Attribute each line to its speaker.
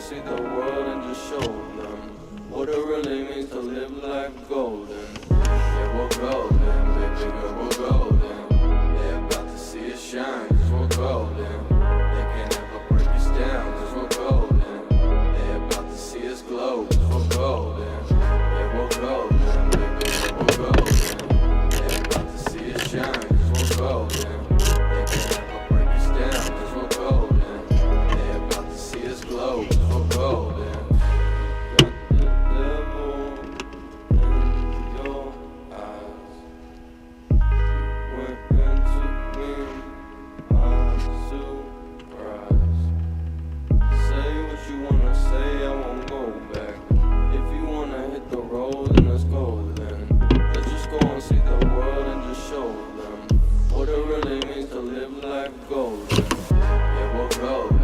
Speaker 1: see the world and just show them what it really means to live life golden. Yeah, we're golden, baby girl, we're golden. They're about to see us shine, cause we're golden. They can't ever break us down, cause we're golden. They're about to see us glow, cause we're golden. Yeah, we're golden, baby girl, we're golden. They're about to see us shine, cause we're golden. They can't ever break us down, cause we're golden. They're about to see us glow, cause we're golden. Got the devil in your eyes. You went and took me by surprise. Say what you wanna say, I won't go back. If you wanna hit the road, then let's go then. Let's just go and see the world and just show them what it really means to live life golden. Yeah, we're golden.